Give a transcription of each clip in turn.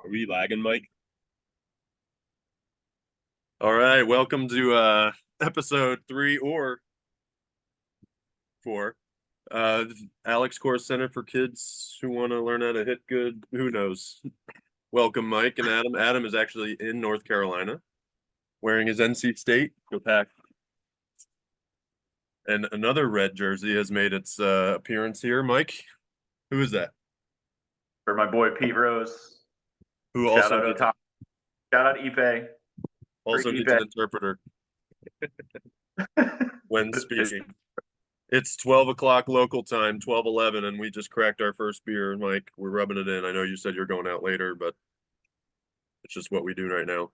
Are we lagging, Mike? All right, welcome to episode 3 or 4. Uh Alex Cora Center for kids who want to learn how to hit good. Who knows? Welcome, Mike and Adam. Adam is actually in North Carolina wearing his NC State. Go Pack. And another red jersey has made its appearance here. Mike, who is that? For my boy Pete Rose. Who Shout also out needs, Otani. Shout out Ipe. also Free needs an Ipe. interpreter when speaking. It's 12 o'clock local time, 12:11, and we just cracked our first beer. Mike, we're rubbing it in. I know you said you're going out later, but it's just what we do right now.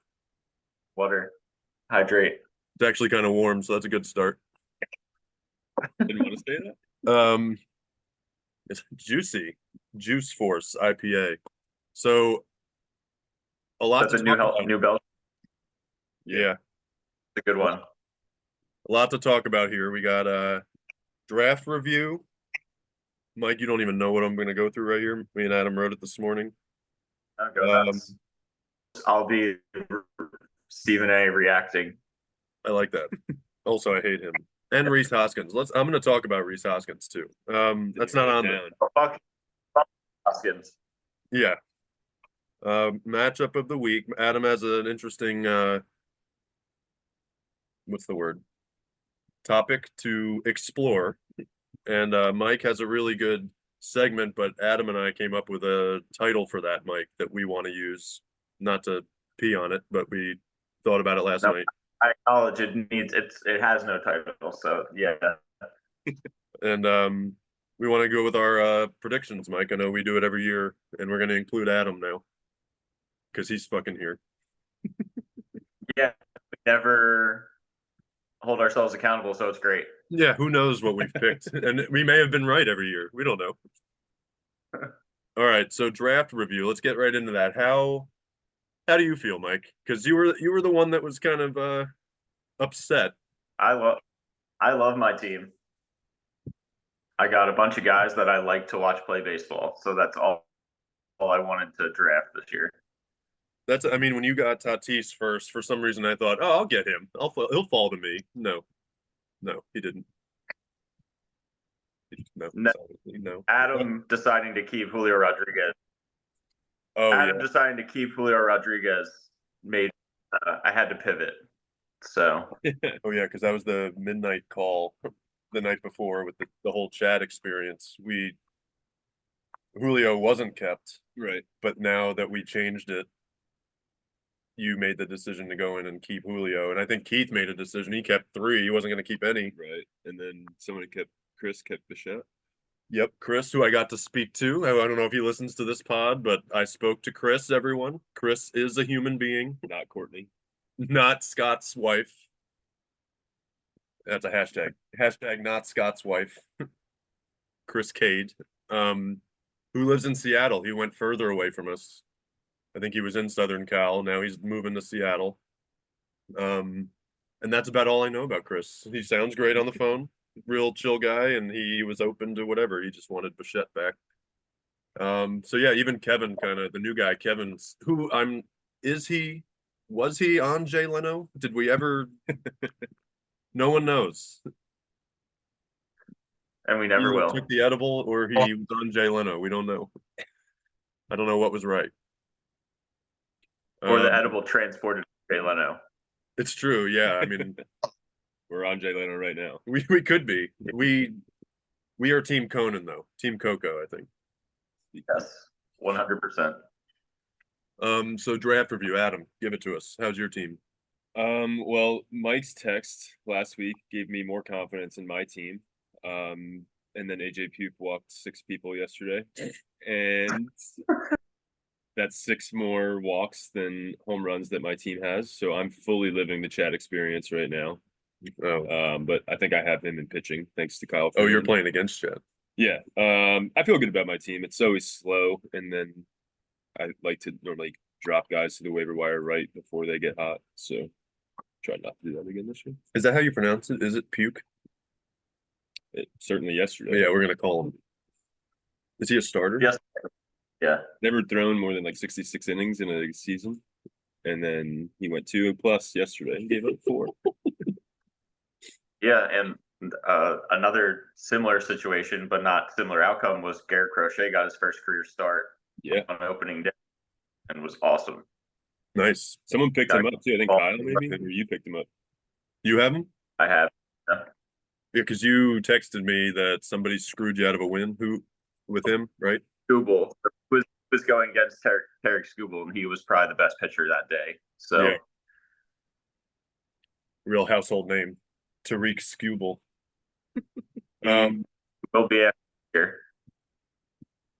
Water. Hydrate. It's actually kind of warm, so that's a good start. Didn't want to say that. It's juicy, Juice Force IPA. So a lot That's to a new talk about. New Belgium. Yeah, It's a good one. a lot to talk about here. We got a draft review. Mike, you don't even know what I'm going to go through right here. Me and Adam wrote it this morning. I'll go nuts. I'll be Stephen A reacting. I like that. Also, I hate him. And Reese Hoskins. I'm going to talk about Reese Hoskins too. That's not on there. Oh, fuck Hoskins. Yeah. Matchup of the week. Adam has an interesting what's the word? Topic to explore. And Mike has a really good segment, but Adam and I came up with a title for that, Mike, that we want to use. Not to pee on it, but we thought about it last night. I acknowledge it has no title, so yeah. And we want to go with our predictions, Mike. I know we do it every year, and we're going to include Adam now because he's fucking here. Yeah. We never hold ourselves accountable, so it's great. Yeah, who knows what we've picked, and we may have been right every year. We don't know. All right, so draft review. Let's get right into that. How do you feel, Mike? Because you were the one that was kind of upset. I love my team. I got a bunch of guys that I like to watch play baseball, so that's all I wanted to draft this year. I mean, when you got Tatis first, for some reason I thought, oh, I'll get him. He'll fall to me. No, he didn't. No. Adam deciding to keep Julio Rodriguez. Oh, Adam yeah. deciding to keep Julio Rodriguez made I had to pivot. So Oh yeah, because that was the midnight call the night before with the whole chat experience. Julio wasn't kept, Right. but now that we changed it, you made the decision to go in and keep Julio, and I think Keith made a decision. He kept 3. He wasn't going to keep any. Right. And then Chris kept Bichette. Yep, Chris, who I got to speak to. I don't know if he listens to this pod, but I spoke to Chris, everyone. Chris is a human being, Not Courtney. not Scott's wife. That's a hashtag. Hashtag not Scott's wife. Chris Cade, who lives in Seattle. He went further away from us. I think he was in Southern Cal. Now he's moving to Seattle. And that's about all I know about Chris. He sounds great on the phone. Real chill guy, and he was open to whatever. He just wanted Bichette back. So yeah, even Kevin, kind of the new guy, Kevin's was he on Jay Leno? Did we ever? No one knows. and we never He will. took the edible, or he was on Jay Leno. We don't know. I don't know what was right. Or the edible transported to Jay Leno. It's true. Yeah, I mean, We're on Jay Leno right now. we could be. We are Team Conan though. Team Coco, I think. Yes, 100%. So draft review, Adam, give it to us. How's your team? Well, Mike's text last week gave me more confidence in my team. And then AJ Puke walked 6 people yesterday. And that's 6 more walks than home runs that my team has. So I'm fully living the Chad experience right now. Oh, But I think I have him in pitching, thanks to Kyle. oh, you're playing against Chad. Yeah. I feel good about my team. It's always slow, and then I like to normally drop guys to the waiver wire right before they get hot. So try not to do that again this year. Is that how you pronounce it? Is it Puke? Certainly yesterday. Yeah, we're gonna call him. Is he a starter? Yes. Yeah. Never thrown more than like 66 innings in a season. And then he went 2+ yesterday and gave up 4. Yeah, and another similar situation, but not similar outcome, was Garrett Crochet got his first career start Yeah. on opening day and was awesome. Nice. Someone picked him up too. I think Ball. Kyle maybe, or you picked him up. You have him? I have. Yeah, because you texted me that somebody screwed you out of a win. Who with him, right? Scooble was going against Tarek Scooble, and he was probably the best pitcher that day. So Yeah. Real household name, Tariq Skubal. he will be a here.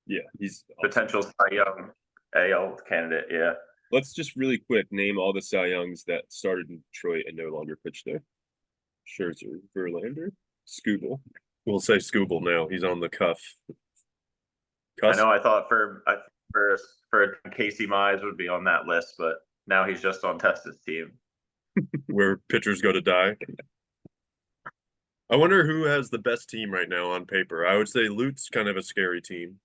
Yeah, he's awesome. Potential Cy Young AL candidate. Yeah. Let's just really quick name all the Cy Youngs that started in Detroit and no longer pitch there. Scherzer, Verlander, Skubal. We'll say Skubal now. He's on the cuff. I know. I thought for Casey Mize would be on that list, but now he's just on Testa's team. Where pitchers go to die. I wonder who has the best team right now on paper. I would say Lute's kind of a scary team.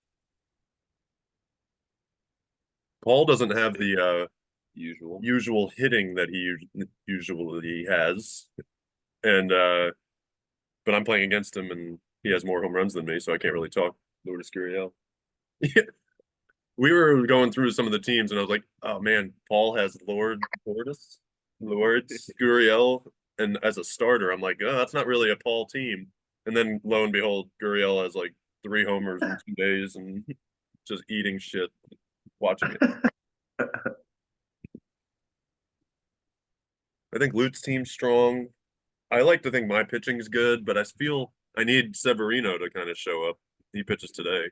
Paul doesn't have the usual hitting that he usually has, and but I'm playing against him, and he has more home runs than me, so I can't really talk. Lourdes Gurriel. Yeah. We were going through some of the teams, and I was like, "Oh man, Paul has Lourdes, Gurriel, and as a starter, I'm like, oh, that's not really a Paul team." And then lo and behold, Gurriel has like 3 homers in 2 days, and just eating shit, watching it. I think Lute's team's strong. I like to think my pitching's good, but I feel I need Severino to kind of show up. He pitches today.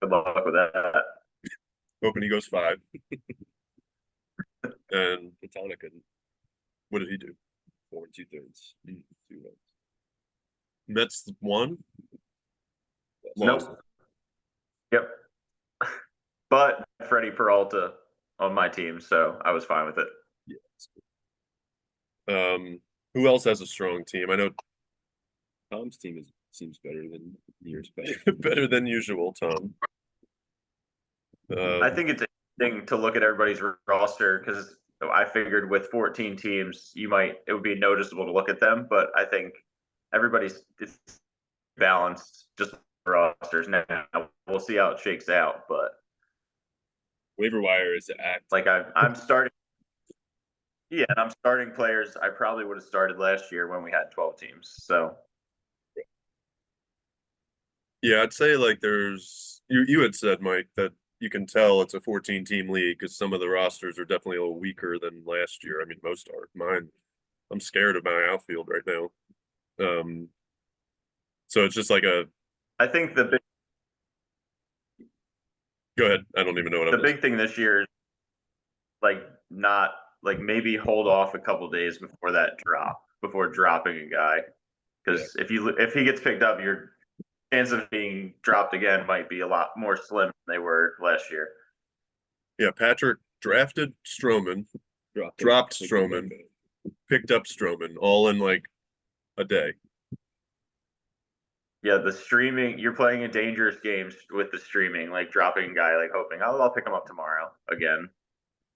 Good luck with that. Hoping he goes 5. And Katana couldn't. what did he do? 4 2/3. 2 runs. Mets won. Nope. Yep. But Freddie Peralta on my team, so I was fine with it. Yeah. Who else has a strong team? I know Tom's team seems better than years back. better than usual, Tom. I think it's interesting to look at everybody's roster because I figured with 14 teams, it would be noticeable to look at them, but I think it's balanced just rosters now. We'll see how it shakes out, but waiver wire is to act like I'm starting. Yeah, and I'm starting players I probably would have started last year when we had 12 teams. So yeah, I'd say like there's you had said, Mike, that you can tell it's a 14-team league because some of the rosters are definitely a little weaker than last year. I mean, most are. Mine, I'm scared of my outfield right now. So it's just like I think go ahead. I don't even know what the big thing this year is maybe hold off a couple days before dropping a guy, because if he gets picked up, your chance of being dropped again might be a lot more slim than they were last year. Yeah, Patrick drafted Stroman, dropped Stroman, picked up Stroman, all in like a day. Yeah, the streaming, you're playing a dangerous game with the streaming, like dropping a guy, like hoping, I'll pick him up tomorrow again.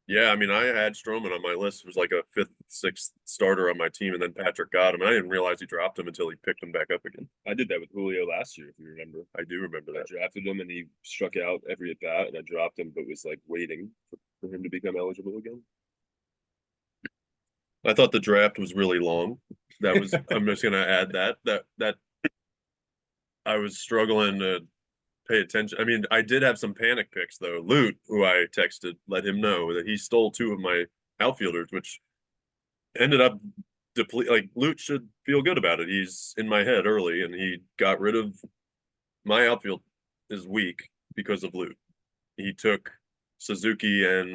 Yeah, I mean, I had Stroman on my list. It was like a 5th, 6th starter on my team, and then Patrick got him. And I didn't realize he dropped him until he picked him back up again. I did that with Julio last year, if you remember. I do remember that. I drafted him, and he struck out every at bat, and I dropped him, but was like waiting for him to become eligible again. I thought the draft was really long. That was I'm just gonna add that I was struggling to pay attention. I mean, I did have some panic picks though. Lute, who I texted, let him know that he stole 2 of my outfielders, which ended up like Lute should feel good about it. He's in my head early, and he got rid of my outfield is weak because of Lute. He took Suzuki and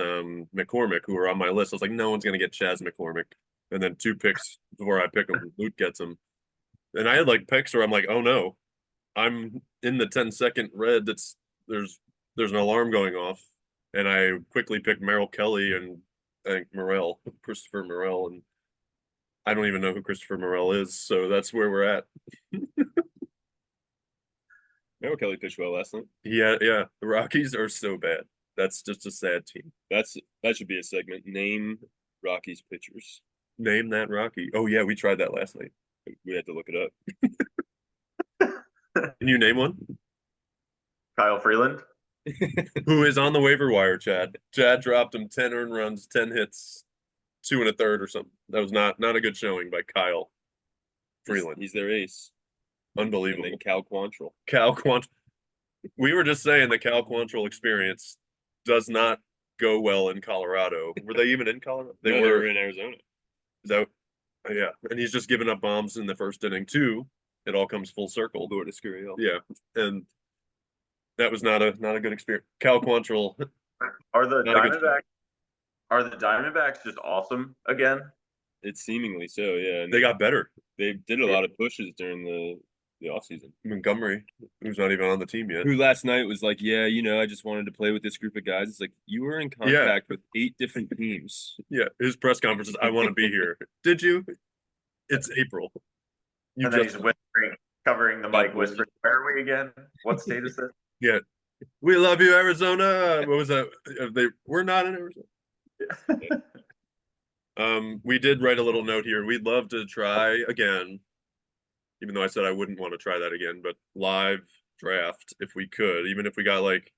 McCormick, who were on my list. I was like, no one's gonna get Chaz McCormick. And then 2 picks before I pick him, Lute gets him. And I had like picks where I'm like, oh no, I'm in the 10-second red. There's an alarm going off, and I quickly picked Merrill Kelly and I think Christopher Morel, and I don't even know who Christopher Morel is. So that's where we're at. Remember Kelly pitched well last night? Yeah. The Rockies are so bad. That's just a sad team. That should be a segment. Name Rockies pitchers. Name that Rocky. Oh yeah, we tried that last night. We had to look it up. Can you name one? Kyle Freeland. Who is on the waiver wire, Chad? Chad dropped him 10 earned runs, 10 hits, 2 1/3 or something. That was not a good showing by Kyle Freeland. He's their ace. Unbelievable. And then Cal Quantrill. Cal Quantrill. We were just saying the Cal Quantrill experience does not go well in Colorado. Were they even in Colorado? They were in Arizona. Is that, yeah. And he's just giving up bombs in the first inning too. It all comes full circle. Lourdes Gurriel. Yeah. And that was not a good experience. Cal Quantrill. Are the Diamondbacks just awesome again? It's seemingly so, yeah. And They got better. They did a lot of pushes during the offseason. Montgomery, who's not even on the team yet. Who last night was like, yeah, I just wanted to play with this group of guys. It's like, you were in contact with 8 different teams. Yeah, his press conference is, I want to be here. Did you? It's April. And then he's whispering, covering the mic, whispering, where are we again? What state is this? Yeah. We love you, Arizona. What was that? We're not in Arizona. We did write a little note here. We'd love to try again, even though I said I wouldn't want to try that again, but live draft if we could, even if we got like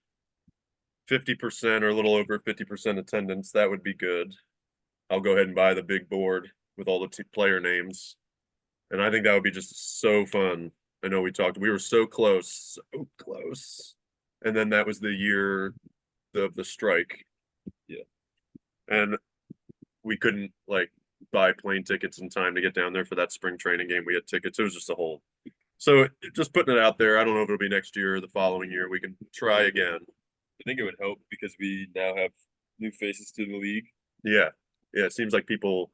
50% or a little over 50% attendance, that would be good. I'll go ahead and buy the big board with all the player names. And I think that would be just so fun. I know we were so close. And then that was the year of the strike. Yeah. And we couldn't like buy plane tickets in time to get down there for that spring training game. We had tickets. It was just a whole. So just putting it out there. I don't know if it'll be next year or the following year. We can try again. I think it would help because we now have new faces to the league. Yeah. It seems like people,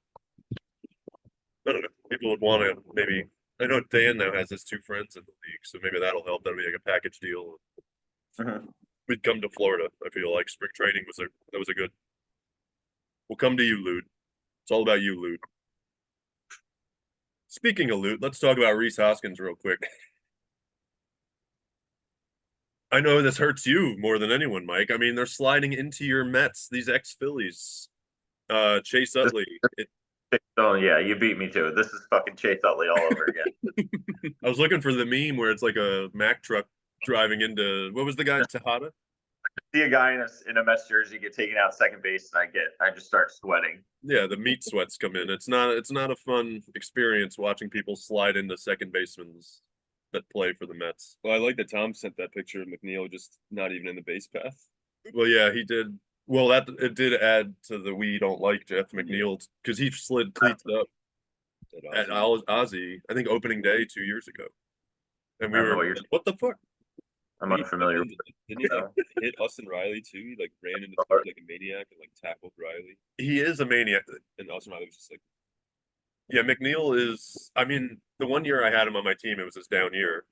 I don't know, people would want to maybe. I know Dan now has his 2 friends in the league, so maybe that'll help. That'll be like a package deal. We'd come to Florida. I feel like spring training was a good. We'll come to you, Lute. It's all about you, Lute. Speaking of Lute, let's talk about Rhys Hoskins real quick. I know this hurts you more than anyone, Mike. I mean, they're sliding into your Mets, these ex-Phillies. Chase Utley. Oh yeah, you beat me to it. This is fucking Chase Utley all over again. I was looking for the meme where it's like a Mack truck driving into, what was the guy, Tejada? See a guy in a Mets jersey get taken out second base, and I just start sweating. Yeah, the meat sweats come in. It's not a fun experience watching people slide into second basemen that play for the Mets. Well, I like that Tom sent that picture of McNeil just not even in the base path. Well, yeah, he did. Well, it did add to the we don't like Jeff McNeil because he slid cleats up at Ozzie, I think opening day 2 years ago, and we were what the fuck? I'm unfamiliar. Didn't he hit Austin Riley too? He like ran into the like a maniac and like tackled Riley. He is a maniac, and Austin Riley was just like, yeah. McNeil is. I mean, the 1 year I had him on my team, it was his down year,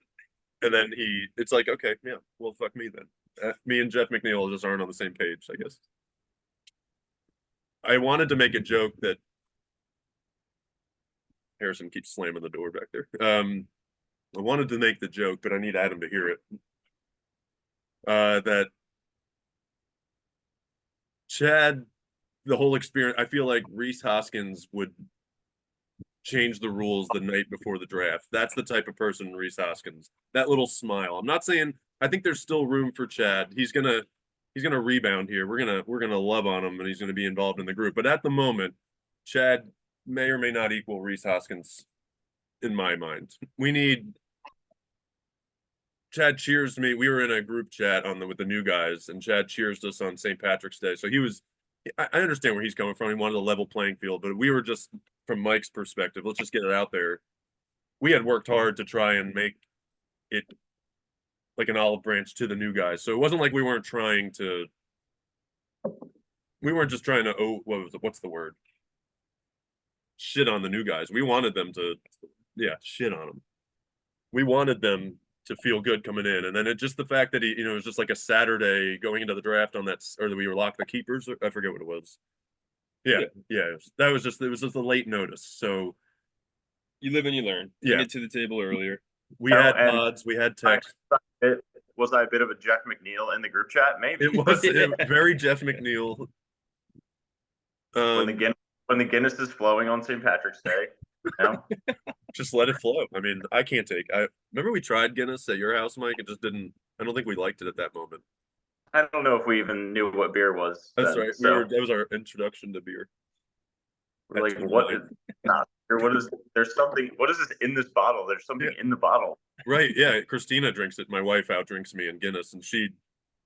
and then it's like, okay, yeah, well, fuck me then. Me and Jeff McNeil just aren't on the same page, I guess. I wanted to make a joke that Harrison keeps slamming the door back there. I wanted to make the joke, but I need Adam to hear it. That Chad, the whole experience, I feel like Rhys Hoskins would change the rules the night before the draft. That's the type of person Rhys Hoskins. That little smile. I'm not saying I think there's still room for Chad. He's gonna rebound here. We're gonna love on him and he's gonna be involved in the group. But at the moment, Chad may or may not equal Rhys Hoskins in my mind. We need Chad cheers me. We were in a group chat with the new guys, and Chad cheers us on St. Patrick's Day. So I understand where he's coming from. He wanted a level playing field, but we were just from Mike's perspective. Let's just get it out there. We had worked hard to try and make it like an olive branch to the new guys. So it wasn't like we weren't just trying to what's the word? Shit on the new guys. We wanted them to shit on them. We wanted them to feel good coming in. And then the fact that it was just like a Saturday going into the draft on that, or that we were locked the keepers. I forget what it was. Yeah. It was just a late notice. So you live and you learn. Yeah. Get to the table earlier. We had pods, we had text. a bit of a Jeff McNeil in the group chat? Maybe It was very Jeff McNeil. when the Guinness is flowing on St. Patrick's Day. You know? Just let it flow. I mean, I can't take. I remember we tried Guinness at your house, Mike. It just didn't. I don't think we liked it at that moment. I don't know if we even knew what beer was. That's then, right. So That was our introduction to beer. we're like, what is not beer? What is? There's something. What is this in this bottle? There's something in the bottle. Right. Yeah. Christina drinks it. My wife outdrinks me in Guinness, and she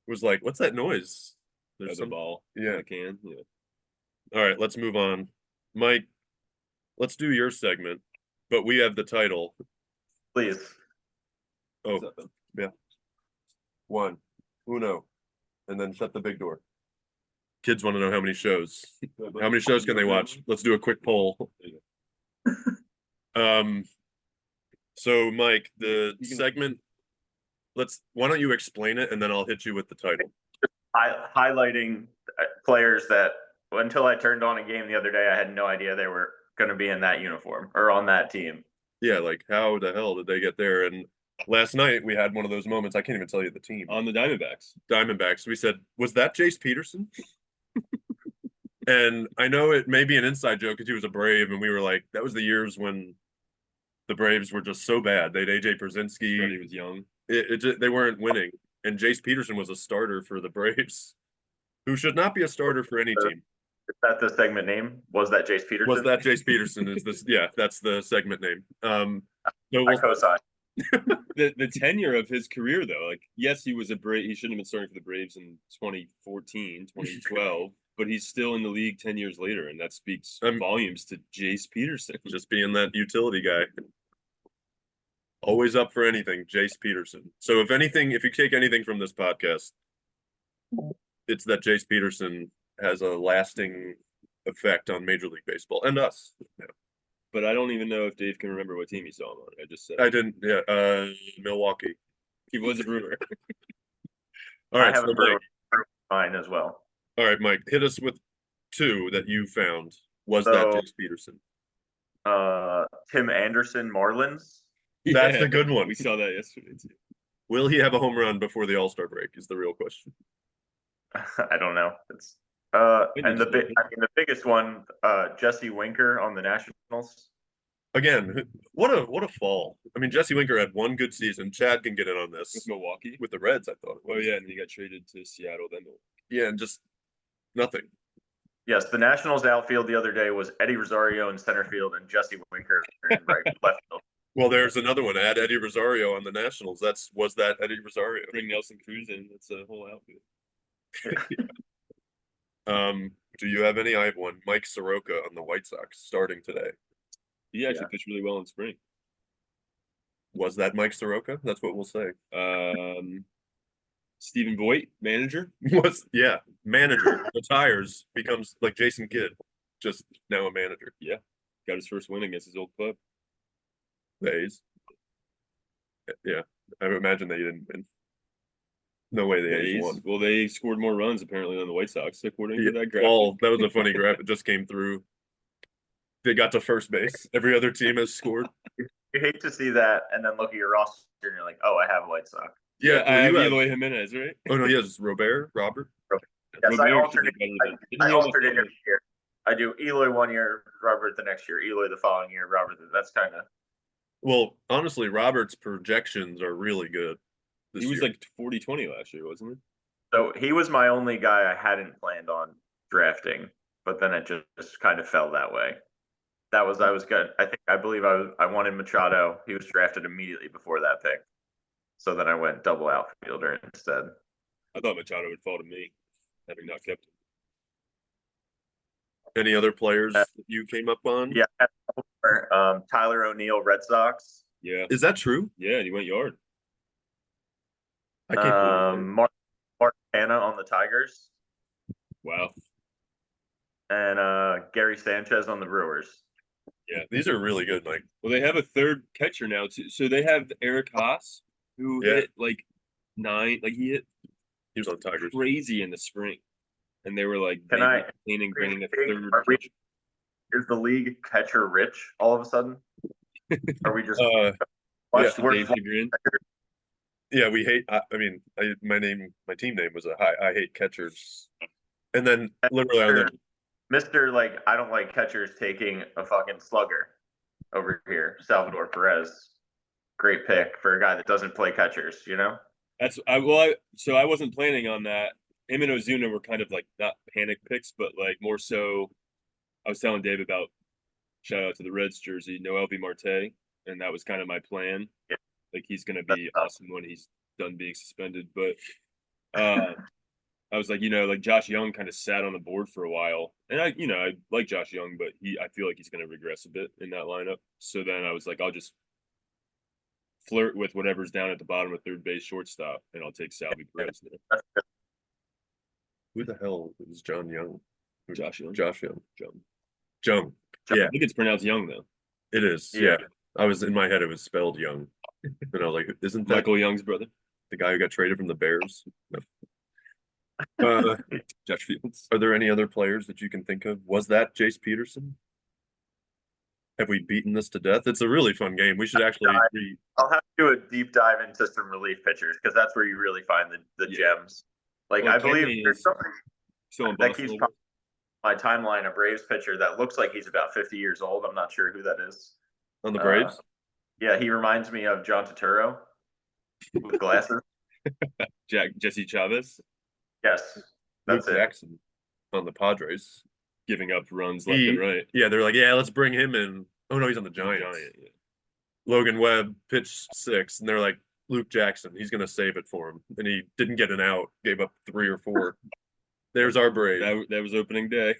was like, "What's that noise?" There's a ball. Yeah. In a can. Yeah. All right. Let's move on, Mike. Let's do your segment, but we have the title. Please. Oh, yeah. 1, uno, and then shut the big door. Kids want to know how many shows. How many shows can they watch? Let's do a quick poll. So Mike, the segment. Why don't you explain it, and then I'll hit you with the title. Highlighting players that until I turned on a game the other day, I had no idea they were going to be in that uniform or on that team. Yeah, like how the hell did they get there? And last night we had one of those moments. I can't even tell you the team. On the Diamondbacks. We said, was that Jace Peterson? And I know it may be an inside joke because he was a Brave, and we were like, that was the years when the Braves were just so bad. They had AJ Pierzynski. He was young. They weren't winning. And Jace Peterson was a starter for the Braves, who should not be a starter for any team. Is that the segment name? Was that Jace Peterson? Was that Jace Peterson? Is this? Yeah, that's the segment name. So I co-sign. The tenure of his career, though, like, yes, he was a Brave. He shouldn't have been starting for the Braves in 2014, 2012, but he's still in the league 10 years later, and that speaks volumes to Jace Peterson. Just being that utility guy. Always up for anything, Jace Peterson. So if you take anything from this podcast, it's that Jace Peterson has a lasting effect on Major League Baseball and us. Yeah. But I don't even know if Dave can remember what team he saw him on. I just said I didn't. Yeah, Milwaukee. He was a Brewer. All right, I have so a Brewer mine as well. All right, Mike, hit us with 2 that you found. Was that Jace Peterson? Tim Anderson, Marlins. That's the good one. We saw that yesterday too. Will he have a home run before the All-Star break? Is the real question. I don't know. It's and the biggest one, Jesse Winker on the Nationals. Again, what a fall. I mean, Jesse Winker had one good season. Chad can get in on this. With Milwaukee? With the Reds, I thought it was. Oh, yeah, and he got traded to Seattle then. Yeah, and just nothing. Yes, the Nationals outfield the other day was Eddie Rosario in center field and Jesse Winker in left field. Well, there's another one. Add Eddie Rosario on the Nationals. Was that Eddie Rosario? Bring Nelson Cruz in. That's a whole outfield. Do you have any? I have one. Mike Soroka on the White Sox starting today. He actually pitched really well in spring. Was that Mike Soroka? That's what we'll say. Stephen Voigt, manager. Manager retires, becomes like Jason Kidd, just now a manager. Yeah, got his first win against his old club. The A's. Yeah, I would imagine they didn't win. No way the A's won. Well, they scored more runs apparently than the White Sox, according to that graph. Well, that was a funny graph. It just came through. They got to first base. Every other team has scored. You hate to see that, and then look at your roster, and you're like, "Oh, I have a White Sox." Yeah, I have Eloy Jimenez, right? Oh no, he has Robert. Yes, I alternate every year. I do Eloy one year, Robert the next year, Eloy the following year, Robert. That's kind of. Well, honestly, Robert's projections are really good. He was like 40-20 last year, wasn't he? So he was my only guy I hadn't planned on drafting, but then it just kind of fell that way. I was good. I believe I wanted Machado. He was drafted immediately before that pick. So then I went double outfielder instead. I thought Machado would fall to me, having not kept him. Any other players that you came up on? Yeah, Tyler O'Neill, Red Sox. Yeah. Is that true? Yeah, he went yard. I can't believe it. Mark Hanna on the Tigers. Wow. And Gary Sanchez on the Brewers. Yeah, these are really good, Mike. Well, they have a third catcher now too. So they have Eric Haas, who hit like 9. Like he was on Tigers crazy in the spring, and they were like bringing a third. Is the league catcher rich all of a sudden? Are we just? Yeah, we hate. My team name was I hate catchers, and then literally on the Mr. Like, I don't like catchers taking a fucking slugger over here. Salvador Perez. Great pick for a guy that doesn't play catchers, you know? So I wasn't planning on that. Him and Ozuna were kind of like not panic picks, but like more so. I was telling Dave about shout out to the Reds jersey, Noel V. Marte, and that was kind of my plan. Yeah. Like he's gonna That's be tough. awesome when he's done being suspended. But I was like, like Josh Young kind of sat on the board for a while, and I like Josh Young, but I feel like he's gonna regress a bit in that lineup. So then I was like, I'll just flirt with whatever's down at the bottom of third base, shortstop, and I'll take Salvi Perez there. who the hell is John Young? Josh Young. Josh Young. Jung. Yeah, I think it's pronounced Young though. it is. Yeah. I was in my head. It was spelled Young, and I was like, "Isn't that Michael Young's brother? the guy who got traded from the Bears?" No. Josh Fields. Are there any other players that you can think of? Was that Jace Peterson? Have we beaten this to death? It's a really fun game. We should actually I'll have to do a deep dive into some relief pitchers because that's where you really find the gems. Like, Well, I believe Kenny there's is somebody still in that Boston. keeps my timeline, a Braves pitcher that looks like he's about 50 years old. I'm not sure who that is. on the Braves. Yeah, he reminds me of John Turturro with glasses. Jesse Chavez Yes, Luke that's it. Jackson on the Padres. giving up runs left and right. Yeah, they're like, yeah, let's bring him in. Oh no, he's on the Giants. Yeah. Logan Webb pitched 6, and they're like, Luke Jackson, he's gonna save it for him, and he didn't get an out, gave up 3 or 4. There's our Brave. That was opening day.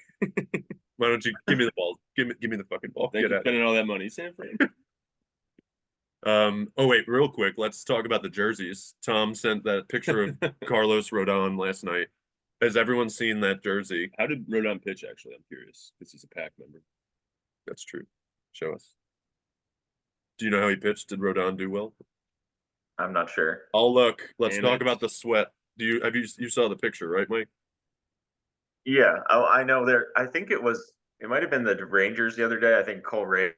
Why don't you give me the ball? Give me the fucking ball. Thank Get you at spending all that money, San Fran. Oh wait, real quick, let's talk about the jerseys. Tom sent that picture of Carlos Rodon last night. Has everyone seen that jersey? How did Rodon pitch? Actually, I'm curious because he's a pack member. That's true. Show us. Do you know how he pitched? Did Rodon do well? I'm not sure. I'll look. Let's Damn talk it. about the sweat. You saw the picture, right, Mike? Yeah, I know there. I think it might have been the Rangers the other day. I think Cole Ray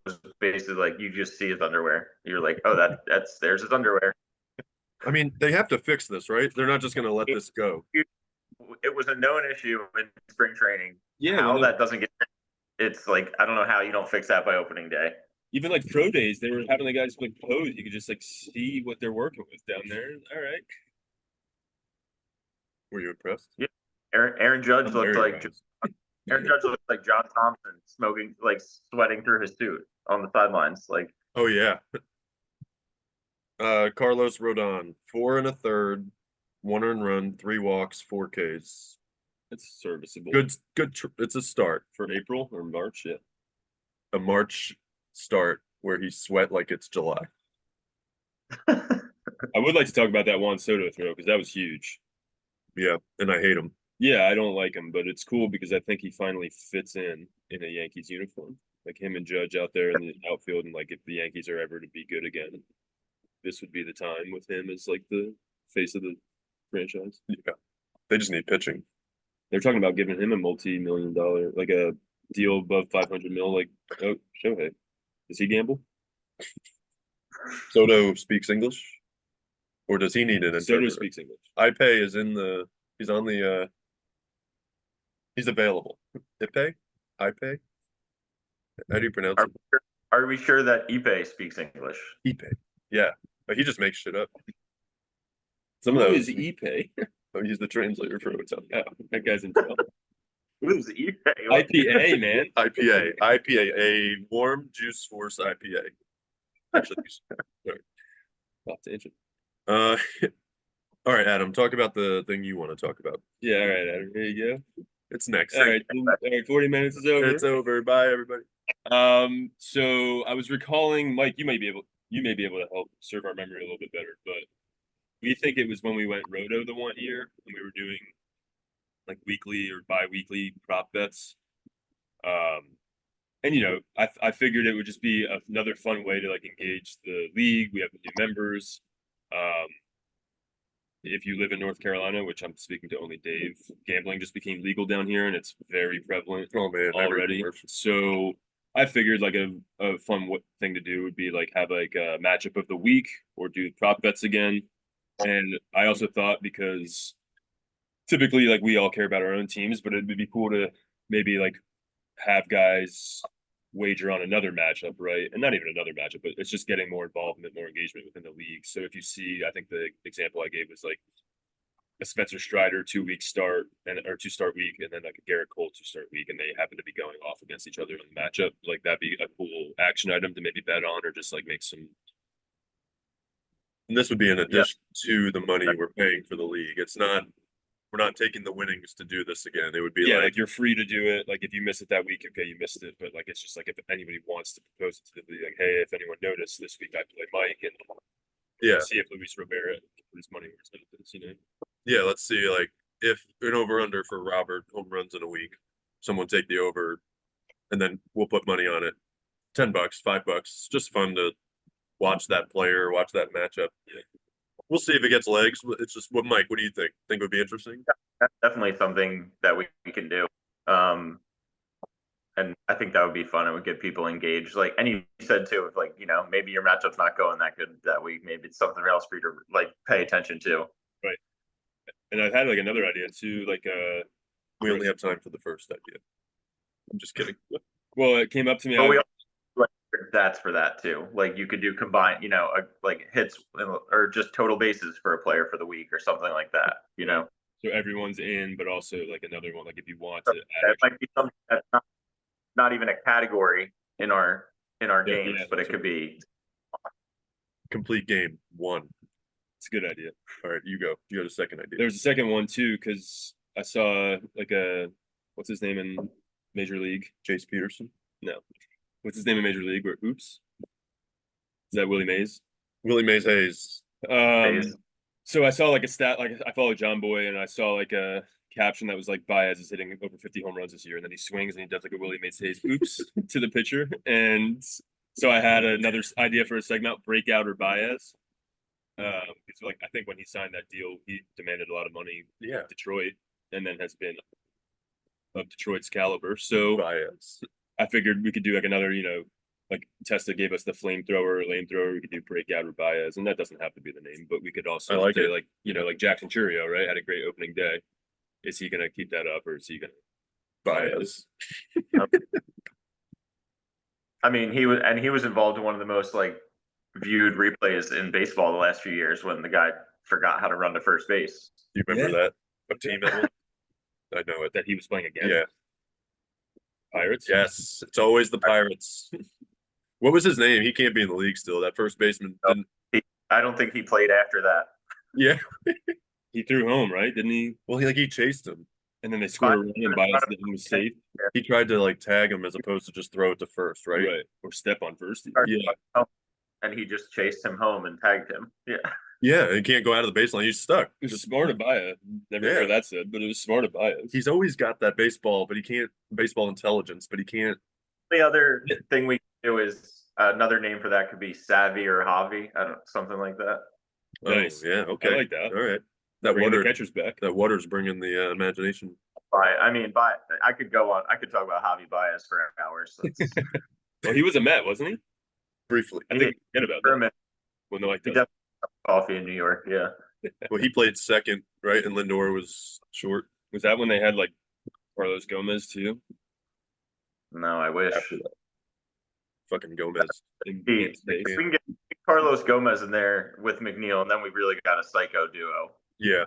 was basically like, you just see his underwear. You're like, oh, there's his underwear. I mean, they have to fix this, right? They're not just going to let this go. It was a known issue in spring training. Yeah, How that doesn't get, it's like, I don't know how you don't fix that by opening day. Even like pro days, they were having the guys like pose. You could just like see what they're working with down there. All right. Were you impressed? Yeah. Aaron Judge I'm looked very like impressed. Aaron Judge looked like John Thompson smoking, like sweating through his suit on the sidelines. Like, Oh yeah. Carlos Rodon, 4 1/3, 1 earned run, 3 walks, 4 Ks. It's serviceable. Good. It's a start for April or March. Yeah. A March start where he sweat like it's July. I would like to talk about that Juan Soto throw because that was huge. Yeah, and I hate him. Yeah, I don't like him, but it's cool because I think he finally fits in a Yankees uniform. Like him and Judge out there in the outfield, and like if the Yankees are ever to be good again, this would be the time with him as like the face of the franchise. Yeah, they just need pitching. They're talking about giving him a multi-million-dollar, like a deal above 500 mil. Like, oh, Shohei, does he gamble? Soto speaks English, or does he need an Soto interpreter? speaks English. Ipe is in the. He's on the. He's available. Ipe. How do you pronounce it? Are we sure that Ipe speaks English? Ipe. Yeah, but he just makes shit up. Some of those is Ipe. Oh, he's the translator for what's up. Oh, that guy's in trouble. Who's Ipe? IPA, man. IPA, a warm juice force IPA. Actually, Lots of interest. All right, Adam, talk about the thing you want to talk about. Yeah, all right, Adam. Here you go. It's next. All right, 40 minutes is over. It's over. Bye, everybody. So I was recalling, Mike, you may be able to help serve our memory a little bit better, but we think it was when we went roto the one year and we were doing like weekly or bi-weekly prop bets. And I figured it would just be another fun way to like engage the league. We have new members. If you live in North Carolina, which I'm speaking to only Dave, gambling just became legal down here and it's very prevalent Oh man, already. So I figured like a fun thing to do would be like have like a matchup of the week or do prop bets again. And I also thought because typically like we all care about our own teams, but it'd be cool to maybe like have guys wager on another matchup, right? And not even another matchup, but it's just getting more involvement, more engagement within the league. So if you see, I think the example I gave was like a Spencer Strider 2 week start or 2 start week, and then like a Garrett Cole 2 start week, and they happen to be going off against each other in the matchup. Like that'd be a cool action item to maybe bet on, or just like make some. And this would be in addition to the money we're paying for the league. It's not, we're not taking the winnings to do this again. It would be like you're free to do it. Like if you miss it that week, okay, you missed it. But like it's just like if anybody wants to propose it to the league, like, hey, if anyone noticed this week I play Mike and see if Luis Rivera put his money where his mouth is, Yeah, let's see, like, if an over-under for Robert home runs in a week, someone take the over, and then we'll put money on it. $10, $5. It's just fun to watch that player, watch that matchup. Yeah. We'll see if it gets legs. It's just, Mike, what do you think? Think it would be interesting? That's definitely something that we can do. And I think that would be fun. It would get people engaged. Like, and you said too, if like, maybe your matchup's not going that good that week, maybe it's something else for you to like pay attention to. Right. And I've had like another idea too, like we only have time for the first idea. I'm just kidding. Well, it came up to me. But we also like that's for that too. Like you could do combined, like hits or just total bases for a player for the week or something like that. So everyone's in, but also like another one. Like if you want to, that might be something that's not even a category in our games, but it could be complete game 1. It's a good idea. All right, you go. You got a second idea. There was a second one too, because I saw like what's his name in Major League? Jace Peterson? No. What's his name in Major League? Oops. Is that Willie Mays? Willie Mays Hayes. So I saw like a stat, like I follow John Boy, and I saw like a caption that was like Baez is hitting over 50 home runs this year, and then he swings and he does like a Willie Mays Hayes oops to the pitcher. And so I had another idea for a segment, breakout or Baez. It's like I think when he signed that deal, he demanded a lot of money. Yeah, Detroit, and then has been of Detroit's caliber. So Baez. I figured we could do like another, like Testa gave us the flamethrower or lamethrower. We could do breakout or Baez, and that doesn't have to be the name, but we could also say like like Jackson Churio, right? Had a great opening day. Is he gonna keep that up, or is he gonna Baez? I mean, he was involved in one of the most like viewed replays in baseball the last few years when the guy forgot how to run to first base. Do you remember that? A team that one? I know it. That he was playing against. Yeah. Pirates? Yes. It's always the Pirates. What was his name? He can't be in the league still. That first baseman didn't. I don't think he played after that. Yeah. He threw home, right? Didn't he? Well, he chased him. And then they scored a run and Baez was safe. He tried to like tag him as opposed to just throw it to first, right? Right. Or step on first. Yeah. And he just chased him home and tagged him. Yeah. Yeah, he can't go out of the baseline. He's stuck. It was smart of Baez. Never heard that said, but it was smart of Baez. He's always got that baseball intelligence, but he can't. The other thing we do is another name for that could be Savvy or Javi. Something like that. Nice. Oh, yeah. Okay. I like that. All right. That water catcher's back. That water's bringing the imagination. I could go on. I could talk about Javi Baez for hours. So well, he was a Met, wasn't he? Briefly. I think forget about that. When they're like he coffee in New York. Yeah. Well, he played second, right? And Lindor was short. Was that when they had like Carlos Gomez too? No, I wish. After that. Fucking Gomez. We can get Carlos Gomez in there with McNeil, and then we really got a psycho duo. Yeah.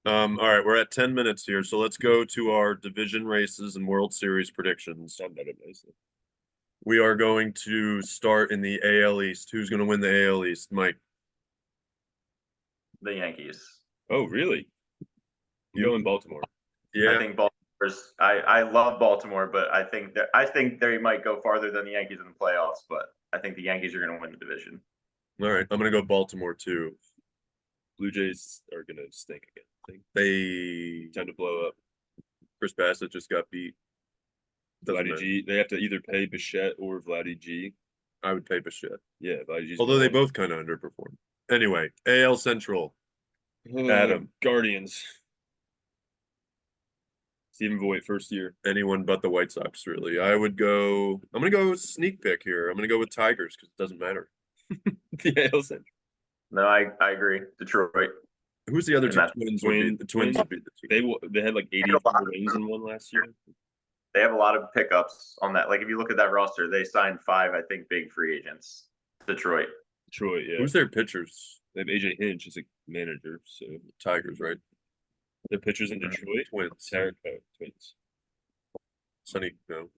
All right, we're at 10 minutes here, so let's go to our division races and World Series predictions. We are going to start in the AL East. Who's going to win the AL East, Mike? The Yankees. Oh, really? You go in Baltimore. Yeah. I think Baltimore's. I love Baltimore, but I think they might go farther than the Yankees in the playoffs. But I think the Yankees are going to win the division. All right, I'm going to go Baltimore too. Blue Jays are going to stink again. I think they tend to blow up. Chris Bassett just got beat. Vladdy G. They have to either pay Bichette or Vladdy G. I would pay Bichette. Yeah, Vladdy G. Although they both kind of underperformed. Anyway, AL Central. Adam. Guardians. Stephen Voigt, first year. Anyone but the White Sox, really. I'm gonna go sneak pick here. I'm gonna go with Tigers because it doesn't matter. Yeah, listen. No, I agree. Detroit. Who's the other And team? that- Twins would be the Twins would be the team. They had like 84 wins in one last year. They have a lot of pickups on that. Like if you look at that roster, they signed 5, I think, big free agents. Detroit. Detroit, yeah. Who's their pitchers? They have AJ Hinch as a manager, so Tigers, right? their pitchers in Detroit. Twins. Twins. Sonny, no.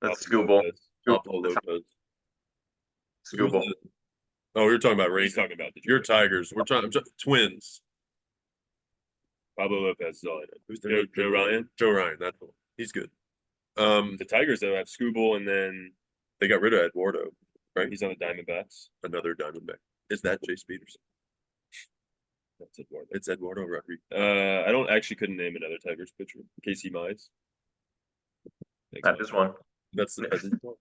That's Pablo Scooble. Lopez. Pablo Lopez. Scooble. Oh, you're talking about He's Rangers. talking about Detroit. You're Tigers. We're talking Twins. Pablo Lopez is all I know. Who's the Joe Ryan? Joe Ryan, that's the one. He's good. The Tigers though have Scooble, and then They got rid of Eduardo. Right. he's on the Diamondbacks. Another Diamondback. Is that Jace Peterson? That's Eduardo. It's Eduardo Rodriguez. I don't actually couldn't name another Tigers pitcher. Casey Mize. That is one. That's the one.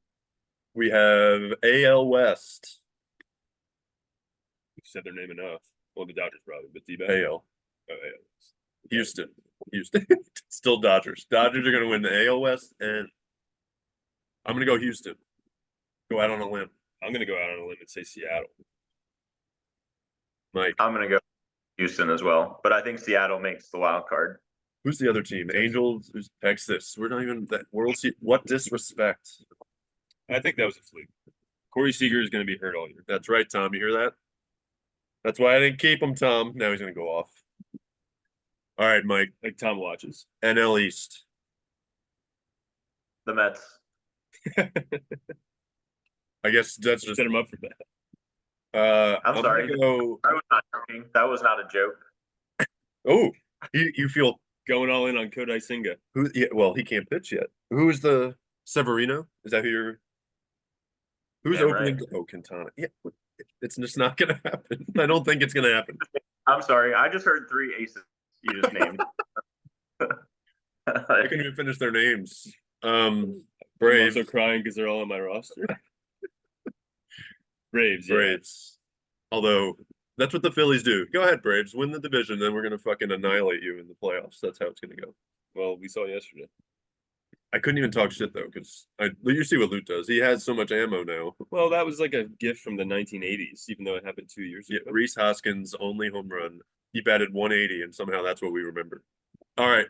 We have AL West. You said their name enough. Well, the Dodgers probably, but D-back. AL. Oh, AL. Houston. Still Dodgers. Dodgers are going to win the AL West, and I'm going to go Houston. Go out on a limb. I'm gonna go out on a limb and say Seattle. Mike, I'm gonna go Houston as well, but I think Seattle makes the wild card. who's the other team? Angels, Texas. We're not even that World Series. What disrespect. I think that was a fluke. Corey Seager is gonna be hurt all year. That's right, Tom. You hear that? That's why I didn't keep him, Tom. Now he's going to go off. All right, Mike. Like Tom watches. NL East. The Mets. I guess that's just. Set him up for that. I'm sorry. Go, I was not joking. That was not a joke. oh, you feel Going all in on Kodai Senga. who? Yeah, well, he can't pitch yet. Who's the Severino? Is that who you're? Who's Yeah, opening? right. Oh, Quintana. Yeah, it's just not gonna happen. I don't think it's gonna happen. I'm sorry. I just heard 3 aces you just named. I couldn't even finish their names. I'm Braves. also crying because they're all on my roster. Braves. Yeah. Braves. Although that's what the Phillies do. Go ahead, Braves. Win the division, then we're gonna fucking annihilate you in the playoffs. That's how it's gonna go. Well, we saw yesterday. I couldn't even talk shit though, because you see what Lute does. He has so much ammo now. Well, that was like a gift from the 1980s, even though it happened 2 years Yeah, ago. Reese Hoskins' only home run. He batted 180, and somehow that's what we remember. All right,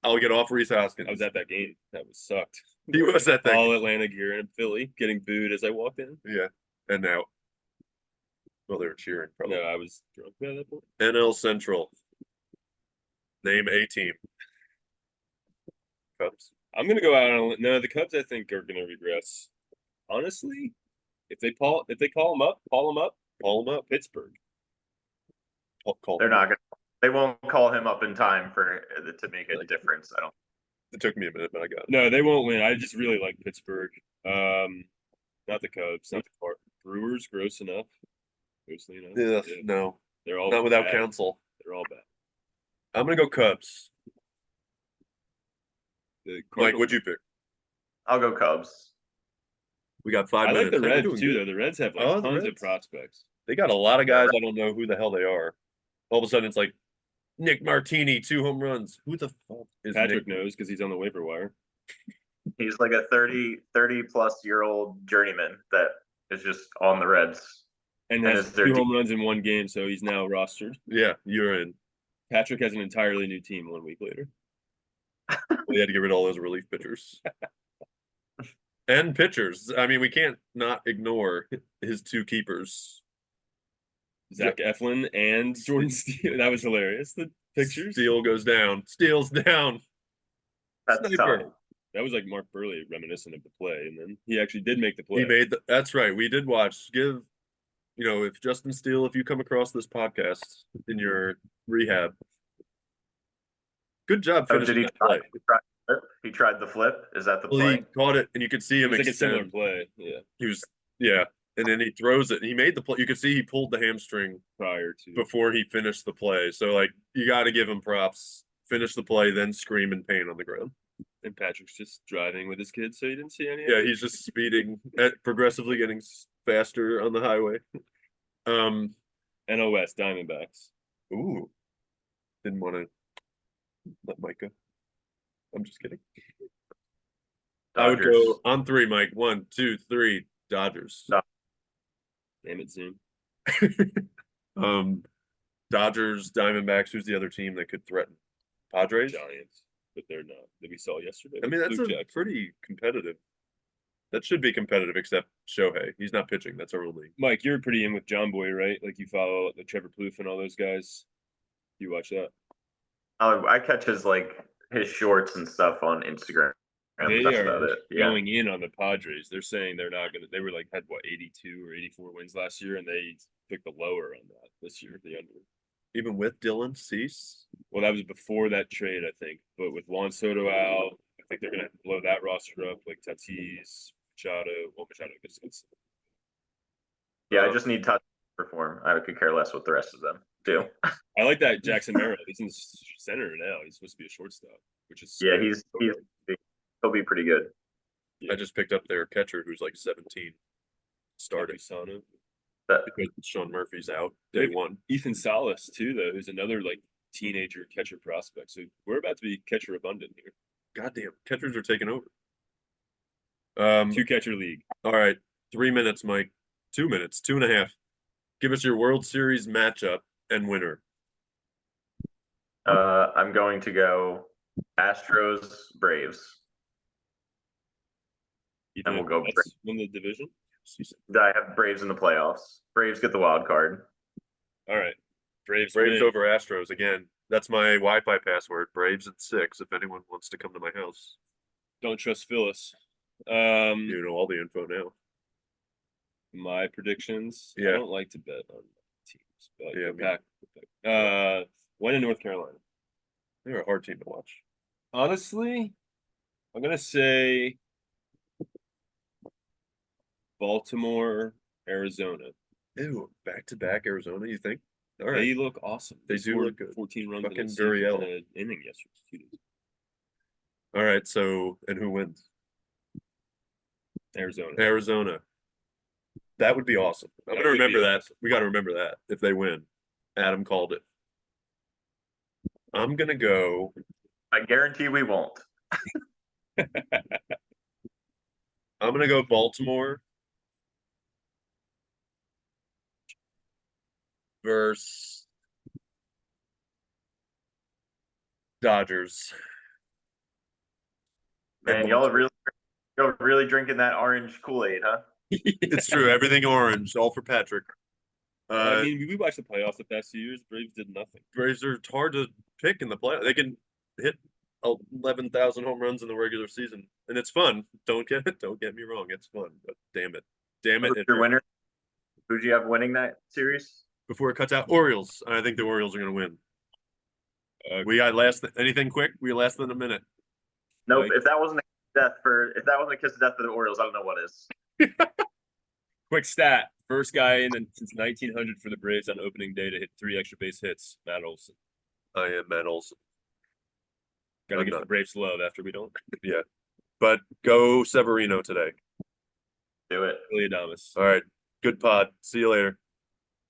I'll get off Reese Hoskins. I was at that game. That was sucked. He was at that. All Atlanta gear in Philly, getting booed as I walked in. Yeah, and now. Well, they were cheering. Probably. No, I was drunk at that point. NL Central. Name a team. Cubs. I'm gonna go out on no. The Cubs, I think, are gonna regress. Honestly, if they call them up, Call them up. Pittsburgh. Call They're them not gonna. They won't call him up in time for to make a difference. I don't. It took me a minute, but I got it. No, they won't win. I just really like Pittsburgh. Not the Cubs, not the Brewers. Gross enough. Grossly enough. Yeah, Yeah. no, They're all not without bad. counsel. They're all bad. I'm gonna go Cubs. The Mike, Cardinals- what'd you pick? I'll go Cubs. We got 5 I like minutes. the Hey, we're Reds doing too, good. though. The Reds have like Oh, the tons of Reds. prospects. They got a lot of guys. I don't know who the hell they are. All of a sudden, it's like Nick Martini, 2 home runs. Who the fuck is Patrick Nick? knows because he's on the waiver wire. He's like a 30 plus year old journeyman that is just on the Reds. And And has is their 2 team- home runs in one game, so he's now rostered. Yeah, you're in. Patrick has an entirely new team 1 week later. We had to get rid of all those relief pitchers. And pitchers. I mean, we can't not ignore his 2 keepers. Zach Eflin and Jordan Steele. That was hilarious. The pictures. Steele goes down. Steele's down. That's Sniper. tough. That was like Mark Burley reminiscent of the play, and then he actually did make the play. He made that's right. We did watch. If Justin Steele, if you come across this podcast in your rehab, good job Oh, finishing did he that play. He tried the flip. Is that the Well, play? he caught it, and you could see It him was like a similar extend. play, yeah, He was, yeah, and then he throws it. And he made the play. You could see he pulled the hamstring prior to. before he finished the play. So, like, you got to give him props. Finish the play, then scream in pain on the ground. And Patrick's just driving with his kids, so he didn't see any. of Yeah, it. he's just speeding, progressively getting faster on the highway. NOS Diamondbacks. Ooh, didn't want to let Mike go. I'm just kidding. I would Dodgers. go on 3, Mike. 1, 2, 3. Dodgers. Damn it, Zoom. Dodgers, Diamondbacks. Who's the other team that could threaten? Padres. Giants, but they're not. That we saw yesterday. I mean, that's Luke a Jackson. pretty competitive. That should be competitive, except Shohei. He's not pitching. That's our only. Mike, you're pretty in with John Boy, right? Like you follow the Trevor Plouffe and all those guys. You watch that? Oh, I catch his shorts and stuff on Instagram. They That's are about it. Yeah. going in on the Padres. They're saying they're not gonna. They were like had what 82 or 84 wins last year, and they took the lower on that this year, the under. Even with Dylan Cease. Well, that was before that trade, I think. But with Juan Soto out, I think they're gonna blow that roster up. Like Tatis, Machado. Well, Machado gets. Yeah, I just need touch to perform. I could care less what the rest of them do. I like that Jackson Merrill. He's in center now. He's supposed to be a shortstop, which is Yeah, he'll be pretty good. I just picked up their catcher who's like 17. Started Sana. because Sean Murphy's out day Maybe 1. Ethan Salas too, though, who's another like teenager catcher prospect. So we're about to be catcher abundant here. Goddamn, catchers are taking over. 2 catcher league. All right, 3 minutes, Mike. 2 minutes, 2.5. Give us your World Series matchup and winner. I'm going to go Astros, Braves. You And think we'll go Mets win the division? I have Braves in the playoffs. Braves get the wild card. All right, Braves Braves win. over Astros again. That's my Wi-Fi password. Braves at 6. If anyone wants to come to my house, Don't trust Phyllis. you know all the info now. My predictions. Yeah. I don't like to bet on teams, but Yeah, go me- Pack. Win in North Carolina. They're a hard team to watch. Honestly, I'm gonna say Baltimore, Arizona. Ew, back-to-back Arizona. You think? All right. They look awesome. They do scored look good. 14 runs Fucking in Gurriel. an inning yesterday. 2 days. All right. So, and who wins? Arizona. Arizona. That would be awesome. I'm That gonna would be remember that. awesome. We got to remember that if they win. Adam called it. I'm gonna go. I guarantee we won't. I'm gonna go Baltimore versus Dodgers. Man, y'all are really drinking that orange Kool-Aid, huh? It's true. Everything orange, all for Patrick. I mean, we watched the playoffs the past few years. Braves did nothing. Braves are hard to pick in the play. They can hit 11,000 home runs in the regular season, and it's fun. Don't get me wrong, it's fun. But damn it, Who's your winner? Who do you have winning that series? Before it cuts out, Orioles. I think the Orioles are going to win. We got anything quick? We less than a minute. Nope. Like- If that wasn't a kiss of death for the Orioles, I don't know what is. Quick stat: first guy since 1900 for the Braves on opening day to hit 3 extra base hits. Matt Olson. I am Matt Olson. Gotta I'm give not. the Braves love after we don't. But go Severino today. Do it. Willie Adames. All right. Good pod. See you later.